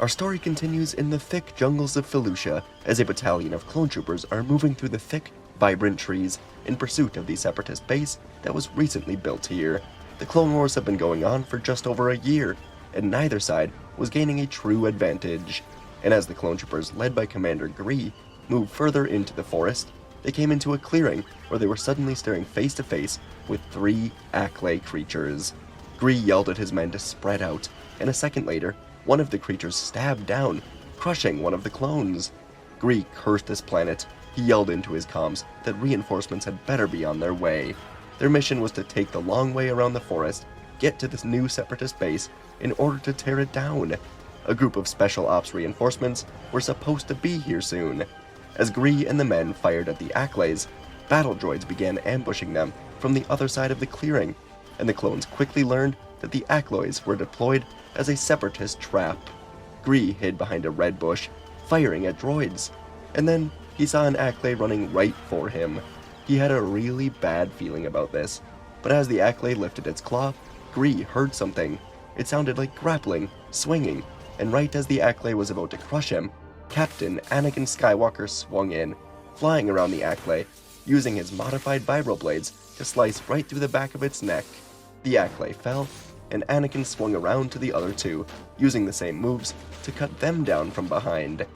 Our story continues in the thick jungles of Felucia as a battalion of clone troopers are moving through the thick, vibrant trees in pursuit of the separatist base that was recently built here. The Clone Wars have been going on for just over a year, and neither side was gaining a true advantage. And as the clone troopers led by Commander Gree moved further into the forest, they came into a clearing where they were suddenly staring face to face with 3 Acklay creatures. Gree yelled at his men to spread out, and a second later, one of the creatures stabbed down, crushing one of the clones. Gree cursed this planet. He yelled into his comms that reinforcements had better be on their way. Their mission was to take the long way around the forest, get to this new separatist base in order to tear it down. A group of special ops reinforcements were supposed to be here soon. As Gree and the men fired at the Acklays, battle droids began ambushing them from the other side of the clearing, and the clones quickly learned that the Acklays were deployed as a separatist trap. Gree hid behind a red bush, firing at droids, and then he saw an Acklay running right for him. He had a really bad feeling about this, but as the Acklay lifted its claw, Gree heard something. It sounded like grappling, swinging, and right as the Acklay was about to crush him, Captain Anakin Skywalker swung in, flying around the Acklay, using his modified vibroblades to slice right through the back of its neck. The Acklay fell, and Anakin swung around to the other 2, using the same moves to cut them down from behind.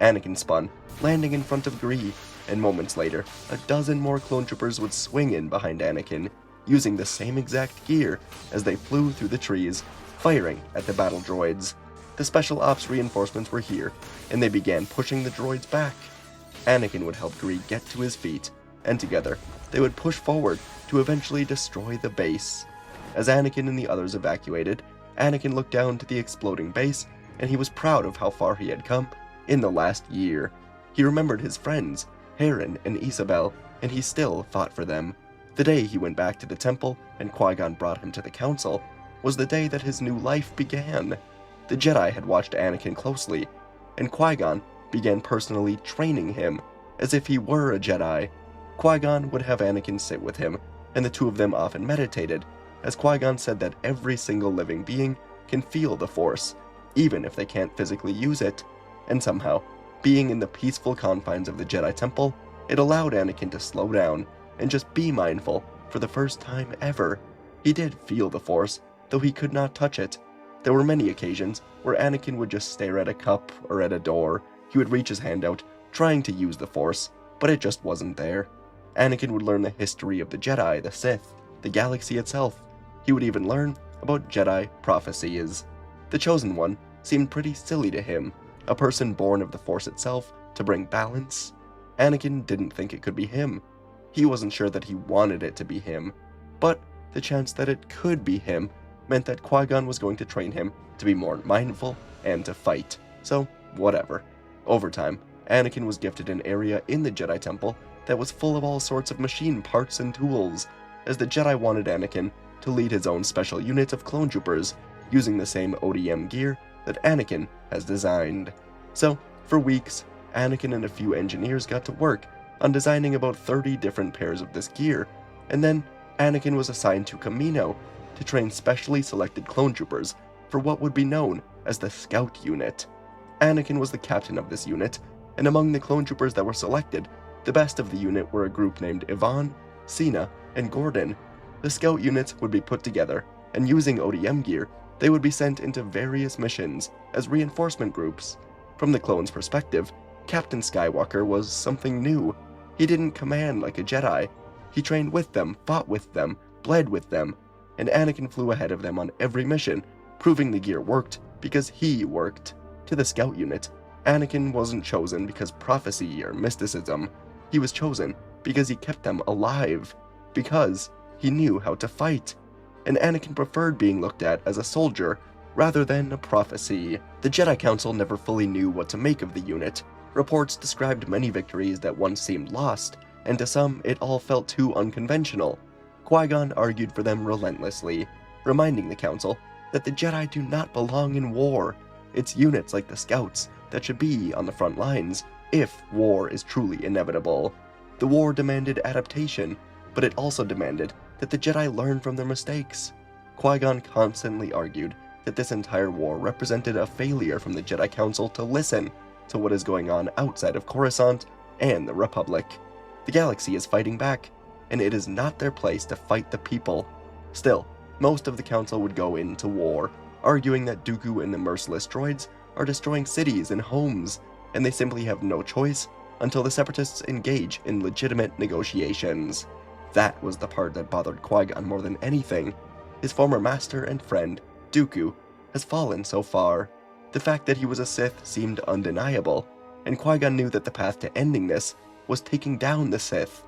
Anakin spun, landing in front of Gree, and moments later, a dozen more clone troopers would swing in behind Anakin, using the same exact gear as they flew through the trees, firing at the battle droids. The special ops reinforcements were here, and they began pushing the droids back. Anakin would help Gree get to his feet, and together, they would push forward to eventually destroy the base. As Anakin and the others evacuated, Anakin looked down to the exploding base, and he was proud of how far he had come in the last year. He remembered his friends, Heron and Isabel, and he still fought for them. The day he went back to the temple and Qui-Gon brought him to the council was the day that his new life began. The Jedi had watched Anakin closely, and Qui-Gon began personally training him as if he were a Jedi. Qui-Gon would have Anakin sit with him, and the two of them often meditated, as Qui-Gon said that every single living being can feel the Force, even if they can't physically use it. And somehow, being in the peaceful confines of the Jedi Temple, it allowed Anakin to slow down and just be mindful for the first time ever. He did feel the Force, though he could not touch it. There were many occasions where Anakin would just stare at a cup or at a door. He would reach his hand out, trying to use the Force, but it just wasn't there. Anakin would learn the history of the Jedi, the Sith, the galaxy itself. He would even learn about Jedi prophecies. The Chosen One seemed pretty silly to him, a person born of the Force itself to bring balance. Anakin didn't think it could be him. He wasn't sure that he wanted it to be him, but the chance that it could be him meant that Qui-Gon was going to train him to be more mindful and to fight. So, whatever. Over time, Anakin was gifted an area in the Jedi Temple that was full of all sorts of machine parts and tools, as the Jedi wanted Anakin to lead his own special unit of clone troopers, using the same ODM gear that Anakin has designed. So, for weeks, Anakin and a few engineers got to work on designing about 30 different pairs of this gear, and then Anakin was assigned to Kamino to train specially selected clone troopers for what would be known as the Scout Unit. Anakin was the captain of this unit, and among the clone troopers that were selected, the best of the unit were a group named Yvonne, Cena, and Gordon. The Scout units would be put together, and using ODM gear, they would be sent into various missions as reinforcement groups. From the clones' perspective, Captain Skywalker was something new. He didn't command like a Jedi. He trained with them, fought with them, bled with them, and Anakin flew ahead of them on every mission, proving the gear worked because he worked. To the Scout unit, Anakin wasn't chosen because prophecy or mysticism. He was chosen because he kept them alive, because he knew how to fight. And Anakin preferred being looked at as a soldier rather than a prophecy. The Jedi Council never fully knew what to make of the unit. Reports described many victories that once seemed lost, and to some it all felt too unconventional. Qui-Gon argued for them relentlessly, reminding the Council that the Jedi do not belong in war. It's units like the Scouts that should be on the front lines if war is truly inevitable. The war demanded adaptation, but it also demanded that the Jedi learn from their mistakes. Qui-Gon constantly argued that this entire war represented a failure from the Jedi Council to listen to what is going on outside of Coruscant and the Republic. The galaxy is fighting back, and it is not their place to fight the people. Still, most of the Council would go into war, arguing that Dooku and the merciless droids are destroying cities and homes, and they simply have no choice until the Separatists engage in legitimate negotiations. That was the part that bothered Qui-Gon more than anything. His former master and friend, Dooku, has fallen so far. The fact that he was a Sith seemed undeniable, and Qui-Gon knew that the path to ending this was taking down the Sith.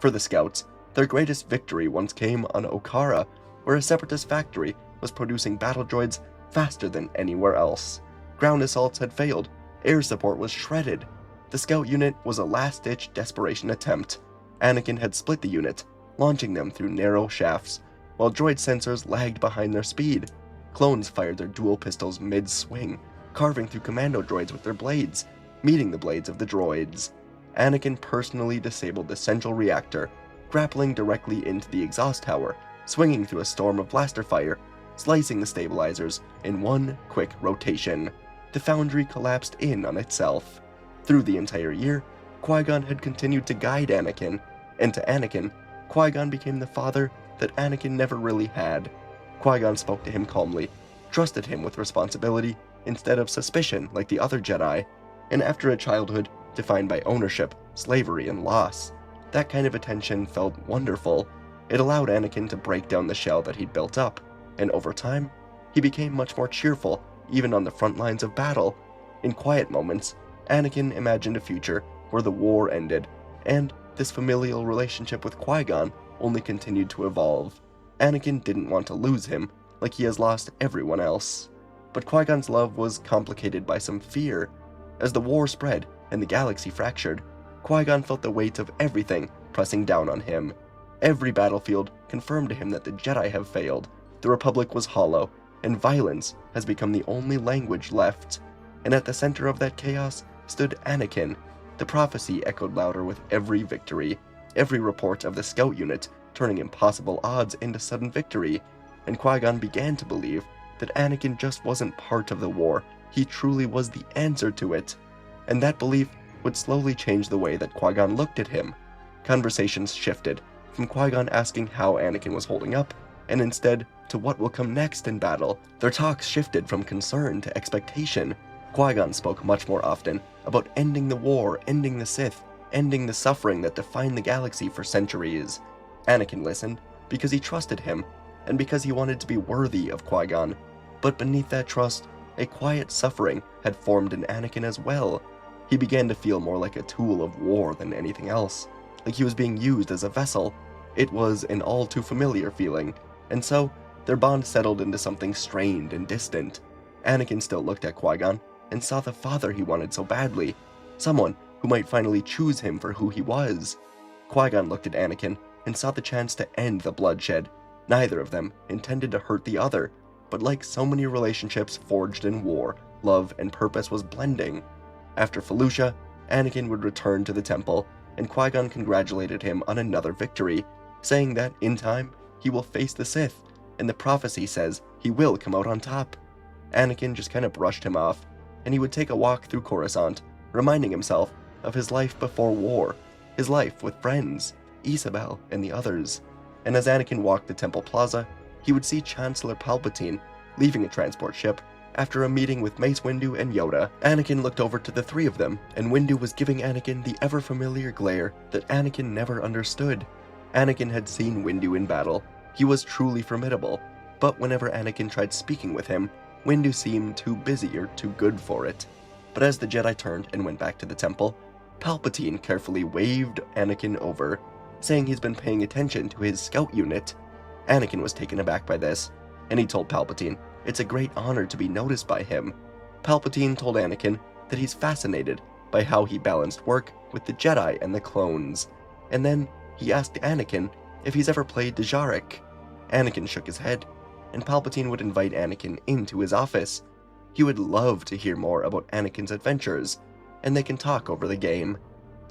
For the Scouts, their greatest victory once came on Okara, where a Separatist factory was producing battle droids faster than anywhere else. Ground assaults had failed, air support was shredded. The Scout unit was a last-ditch desperation attempt. Anakin had split the unit, launching them through narrow shafts, while droid sensors lagged behind their speed. Clones fired their dual pistols mid-swing, carving through commando droids with their blades, meeting the blades of the droids. Anakin personally disabled the central reactor, grappling directly into the exhaust tower, swinging through a storm of blaster fire, slicing the stabilizers in one quick rotation. The foundry collapsed in on itself. Through the entire year, Qui-Gon had continued to guide Anakin, and to Anakin, Qui-Gon became the father that Anakin never really had. Qui-Gon spoke to him calmly, trusted him with responsibility instead of suspicion like the other Jedi, and after a childhood defined by ownership, slavery, and loss, that kind of attention felt wonderful. It allowed Anakin to break down the shell that he'd built up, and over time, he became much more cheerful, even on the front lines of battle. In quiet moments, Anakin imagined a future where the war ended, and this familial relationship with Qui-Gon only continued to evolve. Anakin didn't want to lose him, like he has lost everyone else. But Qui-Gon's love was complicated by some fear. As the war spread and the galaxy fractured, Qui-Gon felt the weight of everything pressing down on him. Every battlefield confirmed to him that the Jedi have failed, the Republic was hollow, and violence has become the only language left. And at the center of that chaos stood Anakin. The prophecy echoed louder with every victory, every report of the Scout unit turning impossible odds into sudden victory, and Qui-Gon began to believe that Anakin just wasn't part of the war, he truly was the answer to it. And that belief would slowly change the way that Qui-Gon looked at him. Conversations shifted, from Qui-Gon asking how Anakin was holding up, and instead to what will come next in battle. Their talks shifted from concern to expectation. Qui-Gon spoke much more often about ending the war, ending the Sith, ending the suffering that defined the galaxy for centuries. Anakin listened because he trusted him, and because he wanted to be worthy of Qui-Gon. But beneath that trust, a quiet suffering had formed in Anakin as well. He began to feel more like a tool of war than anything else, like he was being used as a vessel. It was an all too familiar feeling, and so their bond settled into something strained and distant. Anakin still looked at Qui-Gon and saw the father he wanted so badly, someone who might finally choose him for who he was. Qui-Gon looked at Anakin and saw the chance to end the bloodshed. Neither of them intended to hurt the other, but like so many relationships forged in war, love and purpose was blending. After Felucia, Anakin would return to the temple, and Qui-Gon congratulated him on another victory, saying that in time he will face the Sith, and the prophecy says he will come out on top. Anakin just kind of brushed him off, and he would take a walk through Coruscant, reminding himself of his life before war, his life with friends, Isabel and the others. And as Anakin walked the temple plaza, he would see Chancellor Palpatine leaving a transport ship after a meeting with Mace Windu and Yoda. Anakin looked over to the three of them, and Windu was giving Anakin the ever-familiar glare that Anakin never understood. Anakin had seen Windu in battle. He was truly formidable, but whenever Anakin tried speaking with him, Windu seemed too busy or too good for it. But as the Jedi turned and went back to the temple, Palpatine carefully waved Anakin over, saying he's been paying attention to his Scout unit. Anakin was taken aback by this, and he told Palpatine it's a great honor to be noticed by him. Palpatine told Anakin that he's fascinated by how he balanced work with the Jedi and the clones, and then he asked Anakin if he's ever played Dejarik. Anakin shook his head, and Palpatine would invite Anakin into his office. He would love to hear more about Anakin's adventures, and they can talk over the game.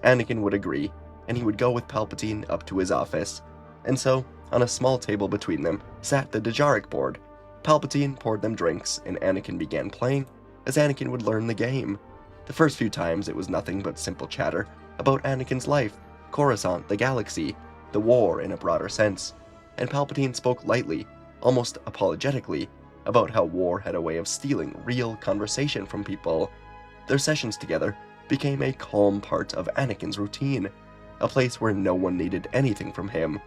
Anakin would agree, and he would go with Palpatine up to his office. And so, on a small table between them, sat the Dejarik board. Palpatine poured them drinks, and Anakin began playing, as Anakin would learn the game. The first few times it was nothing but simple chatter about Anakin's life, Coruscant, the galaxy, the war in a broader sense, and Palpatine spoke lightly, almost apologetically, about how war had a way of stealing real conversation from people. Their sessions together became a calm part of Anakin's routine, a place where no one needed anything from him,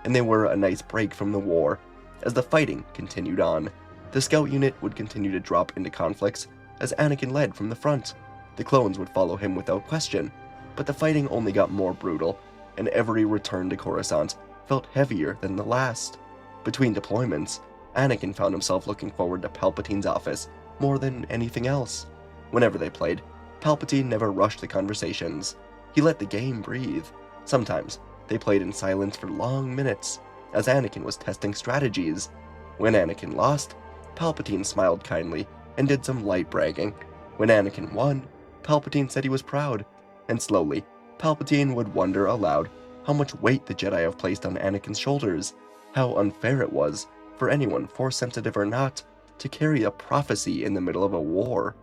and they were a nice break from the war. As the fighting continued on, the scout unit would continue to drop into conflicts as Anakin led from the front. The clones would follow him without question, but the fighting only got more brutal, and every return to Coruscant felt heavier than the last. Between deployments, Anakin found himself looking forward to Palpatine's office more than anything else. Whenever they played, Palpatine never rushed the conversations. He let the game breathe. Sometimes they played in silence for long minutes, as Anakin was testing strategies. When Anakin lost, Palpatine smiled kindly and did some light bragging. When Anakin won, Palpatine said he was proud, and slowly, Palpatine would wonder aloud how much weight the Jedi have placed on Anakin's shoulders, how unfair it was for anyone, Force-sensitive or not, to carry a prophecy in the middle of a war.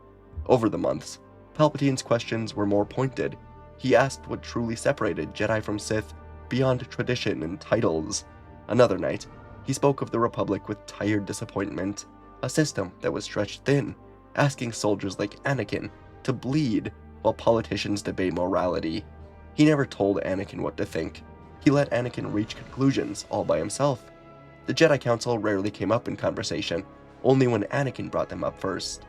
Over the months, Palpatine's questions were more pointed. He asked what truly separated Jedi from Sith beyond tradition and titles. Another night, he spoke of the Republic with tired disappointment, a system that was stretched thin, asking soldiers like Anakin to bleed while politicians debate morality. He never told Anakin what to think. He let Anakin reach conclusions all by himself. The Jedi Council rarely came up in conversation, only when Anakin brought them up first.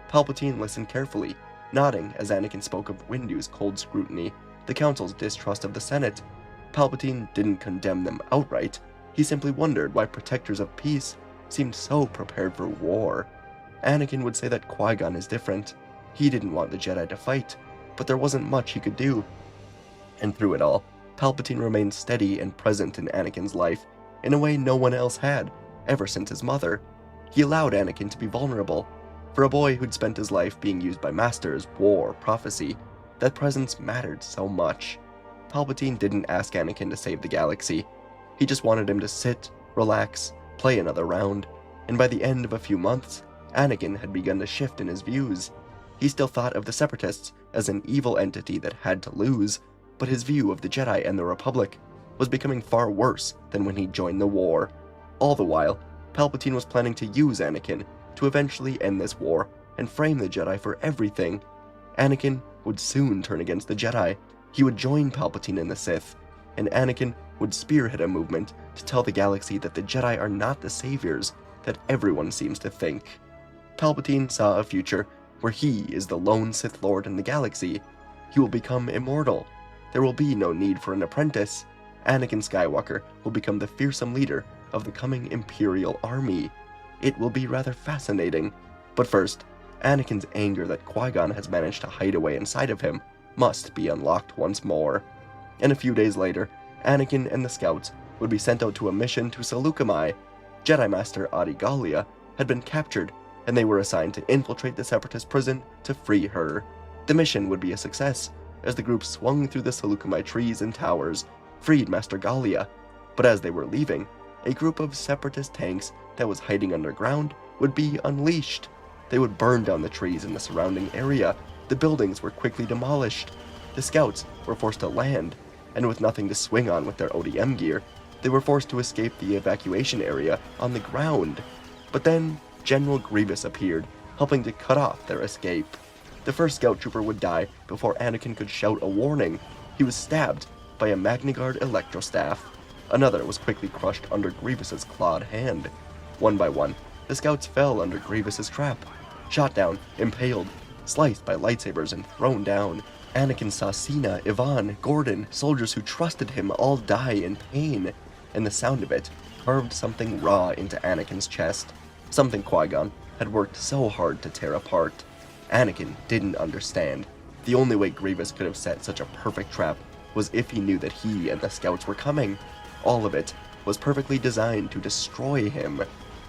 Palpatine listened carefully, nodding as Anakin spoke of Windu's cold scrutiny, the Council's distrust of the Senate. Palpatine didn't condemn them outright. He simply wondered why protectors of peace seemed so prepared for war. Anakin would say that Qui-Gon is different. He didn't want the Jedi to fight, but there wasn't much he could do. And through it all, Palpatine remained steady and present in Anakin's life in a way no one else had, ever since his mother. He allowed Anakin to be vulnerable. For a boy who'd spent his life being used by masters, war, prophecy, that presence mattered so much. Palpatine didn't ask Anakin to save the galaxy. He just wanted him to sit, relax, play another round, and by the end of a few months, Anakin had begun to shift in his views. He still thought of the Separatists as an evil entity that had to lose, but his view of the Jedi and the Republic was becoming far worse than when he joined the war. All the while, Palpatine was planning to use Anakin to eventually end this war and frame the Jedi for everything. Anakin would soon turn against the Jedi. He would join Palpatine and the Sith, and Anakin would spearhead a movement to tell the galaxy that the Jedi are not the saviors that everyone seems to think. Palpatine saw a future where he is the lone Sith Lord in the galaxy. He will become immortal. There will be no need for an apprentice. Anakin Skywalker will become the fearsome leader of the coming Imperial army. It will be rather fascinating. But first, Anakin's anger that Qui-Gon has managed to hide away inside of him must be unlocked once more. And a few days later, Anakin and the scouts would be sent out to a mission to Seleucami. Jedi Master Adi Gallia had been captured, and they were assigned to infiltrate the Separatist prison to free her. The mission would be a success, as the group swung through the Seleucami trees and towers, freed Master Gallia. But as they were leaving, a group of Separatist tanks that was hiding underground would be unleashed. They would burn down the trees in the surrounding area. The buildings were quickly demolished. The scouts were forced to land, and with nothing to swing on with their ODM gear, they were forced to escape the evacuation area on the ground. But then, General Grievous appeared, helping to cut off their escape. The first scout trooper would die before Anakin could shout a warning. He was stabbed by a Magna Guard electrostaff. Another was quickly crushed under Grievous's clawed hand. One by one, the scouts fell under Grievous's trap, shot down, impaled, sliced by lightsabers and thrown down. Anakin saw Cena, Yvonne, Gordon, soldiers who trusted him, all die in pain, and the sound of it carved something raw into Anakin's chest, something Qui-Gon had worked so hard to tear apart. Anakin didn't understand. The only way Grievous could have set such a perfect trap was if he knew that he and the scouts were coming. All of it was perfectly designed to destroy him.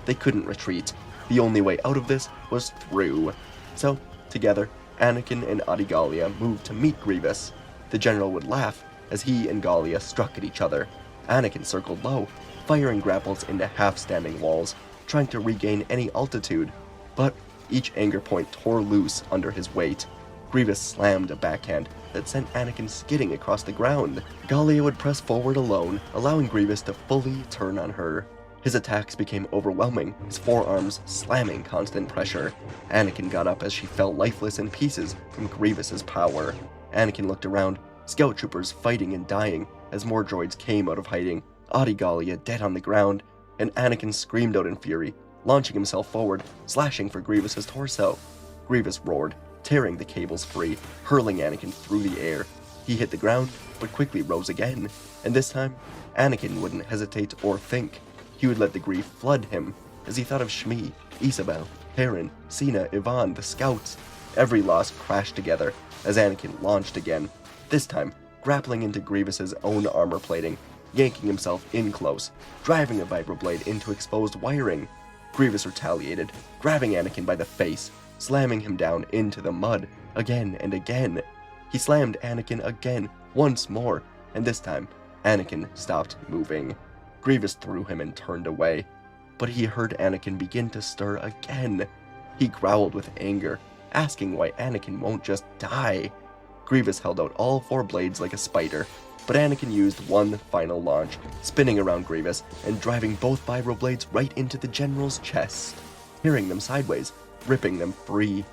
They couldn't retreat. The only way out of this was through. So, together, Anakin and Adi Gallia moved to meet Grievous. The general would laugh as he and Gallia struck at each other. Anakin circled low, firing grapples into half-standing walls. trying to regain any altitude, but each anger point tore loose under his weight. Grievous slammed a backhand that sent Anakin skidding across the ground. Gallia would press forward alone, allowing Grievous to fully turn on her. His attacks became overwhelming, his forearms slamming constant pressure. Anakin got up as she fell lifeless in pieces from Grievous's power. Anakin looked around, scout troopers fighting and dying as more droids came out of hiding, Adi Gallia dead on the ground, and Anakin screamed out in fury, launching himself forward, slashing for Grievous's torso. Grievous roared, tearing the cables free, hurling Anakin through the air. He hit the ground, but quickly rose again, and this time, Anakin wouldn't hesitate or think. He would let the grief flood him as he thought of Shmi, Isabel, Perrin, Cena, Yvonne, the scouts. Every loss crashed together as Anakin launched again, this time grappling into Grievous's own armor plating, yanking himself in close, driving a vibroblade into exposed wiring. Grievous retaliated, grabbing Anakin by the face, slamming him down into the mud again and again. He slammed Anakin again, once more, and this time, Anakin stopped moving. Grievous threw him and turned away, but he heard Anakin begin to stir again. He growled with anger, asking why Anakin won't just die. Grievous held out all 4 blades like a spider, but Anakin used one final launch, spinning around Grievous and driving both vibroblades right into the general's chest, tearing them sideways, ripping them free.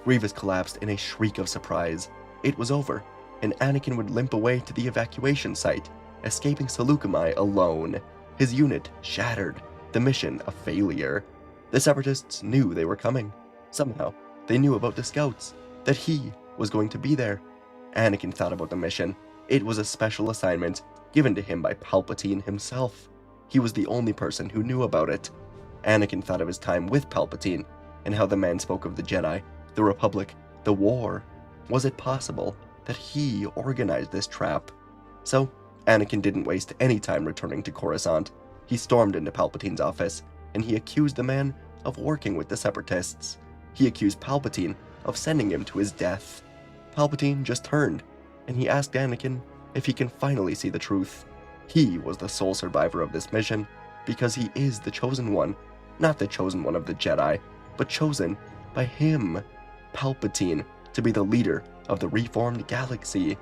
Grievous collapsed in a shriek of surprise. It was over, and Anakin would limp away to the evacuation site, escaping Seleucami alone. His unit shattered, the mission a failure. The Separatists knew they were coming. Somehow, they knew about the scouts, that he was going to be there. Anakin thought about the mission. It was a special assignment given to him by Palpatine himself. He was the only person who knew about it. Anakin thought of his time with Palpatine, and how the man spoke of the Jedi, the Republic, the war. Was it possible that he organized this trap? So, Anakin didn't waste any time returning to Coruscant. He stormed into Palpatine's office, and he accused the man of working with the Separatists. He accused Palpatine of sending him to his death. Palpatine just turned, and he asked Anakin if he can finally see the truth. He was the sole survivor of this mission, because he is the chosen one, not the chosen one of the Jedi, but chosen by him, Palpatine, to be the leader of the reformed galaxy.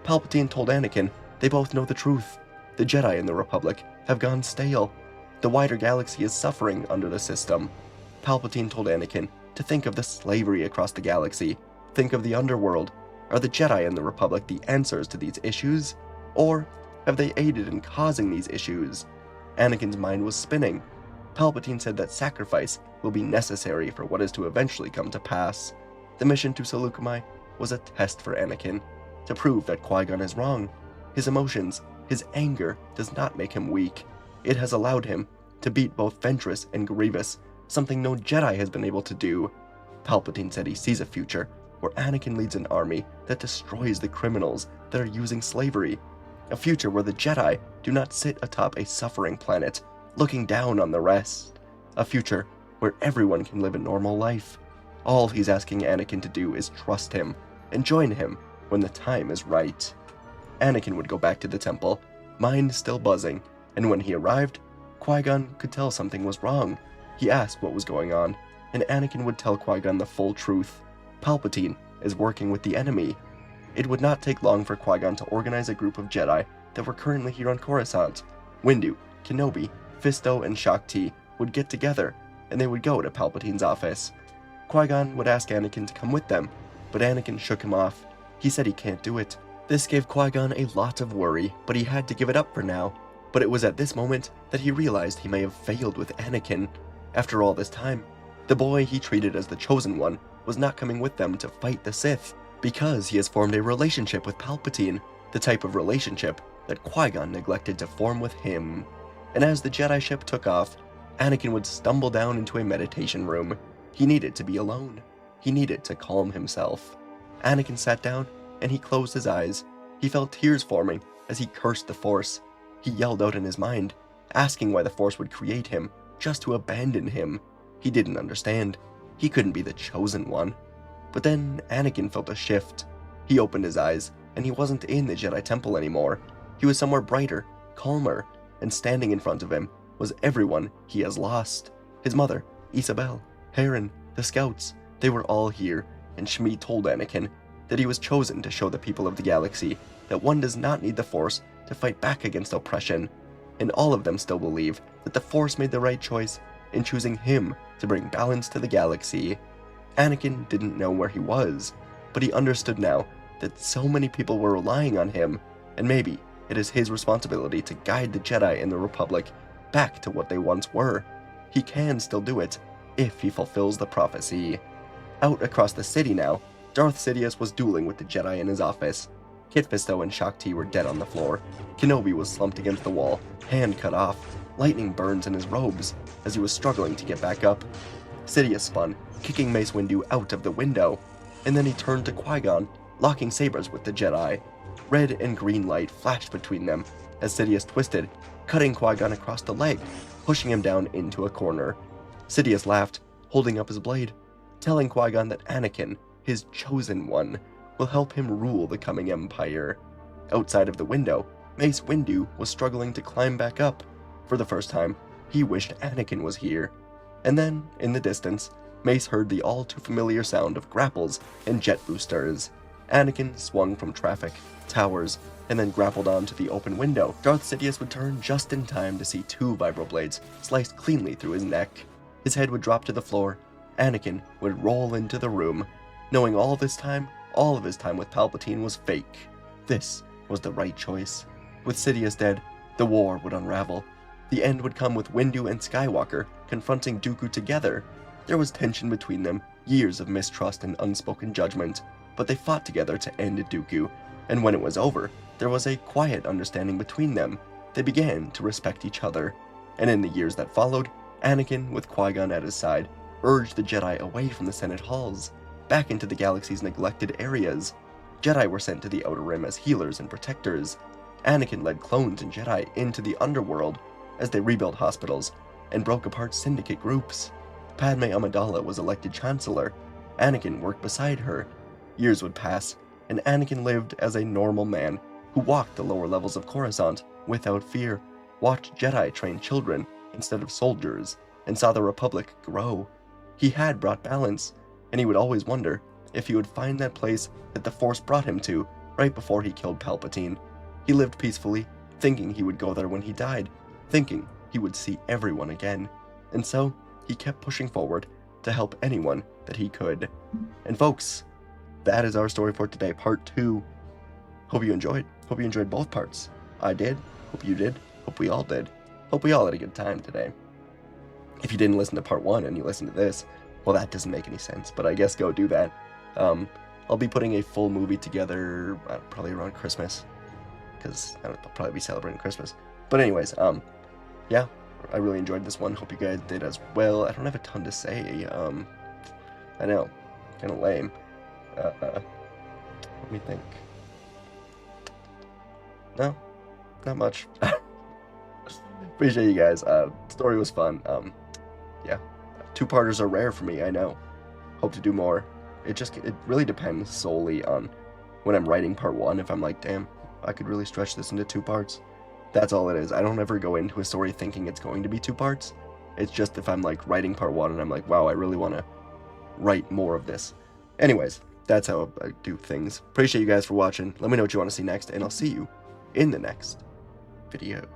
Palpatine told Anakin they both know the truth. The Jedi and the Republic have gone stale. The wider galaxy is suffering under the system. Palpatine told Anakin to think of the slavery across the galaxy, think of the underworld. Are the Jedi and the Republic the answers to these issues? Or have they aided in causing these issues? Anakin's mind was spinning. Palpatine said that sacrifice will be necessary for what is to eventually come to pass. The mission to Seleucami was a test for Anakin, to prove that Qui-Gon is wrong. His emotions, his anger, does not make him weak. It has allowed him to beat both Ventress and Grievous, something no Jedi has been able to do. Palpatine said he sees a future where Anakin leads an army that destroys the criminals that are using slavery. A future where the Jedi do not sit atop a suffering planet, looking down on the rest. A future where everyone can live a normal life. All he's asking Anakin to do is trust him and join him when the time is right. Anakin would go back to the temple, mind still buzzing, and when he arrived, Qui-Gon could tell something was wrong. He asked what was going on, and Anakin would tell Qui-Gon the full truth. Palpatine is working with the enemy. It would not take long for Qui-Gon to organize a group of Jedi that were currently here on Coruscant. Windu, Kenobi, Fisto, and Shakti would get together, and they would go to Palpatine's office. Qui-Gon would ask Anakin to come with them, but Anakin shook him off. He said he can't do it. This gave Qui-Gon a lot of worry, but he had to give it up for now. But it was at this moment that he realized he may have failed with Anakin. After all this time, the boy he treated as the chosen one was not coming with them to fight the Sith, because he has formed a relationship with Palpatine, the type of relationship that Qui-Gon neglected to form with him. And as the Jedi ship took off, Anakin would stumble down into a meditation room. He needed to be alone. He needed to calm himself. Anakin sat down, and he closed his eyes. He felt tears forming as he cursed the Force. He yelled out in his mind, asking why the Force would create him just to abandon him. He didn't understand. He couldn't be the chosen one. But then Anakin felt a shift. He opened his eyes, and he wasn't in the Jedi Temple anymore. He was somewhere brighter, calmer, and standing in front of him was everyone he has lost. His mother, Isabel, Heron, the scouts, they were all here, and Shmi told Anakin that he was chosen to show the people of the galaxy that one does not need the Force to fight back against oppression, and all of them still believe that the Force made the right choice in choosing him to bring balance to the galaxy. Anakin didn't know where he was, but he understood now that so many people were relying on him, and maybe it is his responsibility to guide the Jedi and the Republic back to what they once were. He can still do it if he fulfills the prophecy. Out across the city now, Darth Sidious was dueling with the Jedi in his office. Kit Fisto and Shaak Ti were dead on the floor. Kenobi was slumped against the wall, hand cut off. Lightning burns in his robes as he was struggling to get back up. Sidious spun, kicking Mace Windu out of the window, and then he turned to Qui-Gon, locking sabers with the Jedi. Red and green light flashed between them as Sidious twisted, cutting Qui-Gon across the leg, pushing him down into a corner. Sidious laughed, holding up his blade, telling Qui-Gon that Anakin, his chosen one, will help him rule the coming Empire. Outside of the window, Mace Windu was struggling to climb back up. For the first time, he wished Anakin was here. And then, in the distance, Mace heard the all-too-familiar sound of grapples and jet boosters. Anakin swung from traffic, towers, and then grappled onto the open window. Darth Sidious would turn just in time to see two vibroblades sliced cleanly through his neck. His head would drop to the floor. Anakin would roll into the room, knowing all of his time with Palpatine was fake. This was the right choice. With Sidious dead, the war would unravel. The end would come with Windu and Skywalker confronting Dooku together. There was tension between them, years of mistrust and unspoken judgment, but they fought together to end Dooku, and when it was over, there was a quiet understanding between them. They began to respect each other, and in the years that followed, Anakin, with Qui-Gon at his side, urged the Jedi away from the Senate halls, back into the galaxy's neglected areas. Jedi were sent to the Outer Rim as healers and protectors. Anakin led clones and Jedi into the underworld as they rebuilt hospitals and broke apart syndicate groups. Padme Amidala was elected Chancellor. Anakin worked beside her. Years would pass, and Anakin lived as a normal man who walked the lower levels of Coruscant without fear, watched Jedi train children instead of soldiers, and saw the Republic grow. He had brought balance, and he would always wonder if he would find that place that the Force brought him to right before he killed Palpatine. He lived peacefully, thinking he would go there when he died, thinking he would see everyone again, and so he kept pushing forward to help anyone that he could. And folks, that is our story for today, part 2. Hope you enjoyed. Hope you enjoyed both parts. I did. Hope you did. Hope we all did. Hope we all had a good time today. If you didn't listen to part 1 and you listened to this, well, that doesn't make any sense, but I guess go do that. I'll be putting a full movie together probably around Christmas, because I'll probably be celebrating Christmas. But anyways, yeah, I really enjoyed this one. Hope you guys did as well. I don't have a ton to say. I know, kind of lame. Let me think. No, not much. Appreciate you guys. Story was fun. Yeah, 2-parters are rare for me, I know. Hope to do more. It really depends solely on when I'm writing part 1. If I'm like, damn, I could really stretch this into 2 parts. That's all it is. I don't ever go into a story thinking it's going to be 2 parts. It's just if I'm like writing part 1 and I'm like, wow, I really want to write more of this. Anyways, that's how I do things. Appreciate you guys for watching. Let me know what you want to see next, and I'll see you in the next video.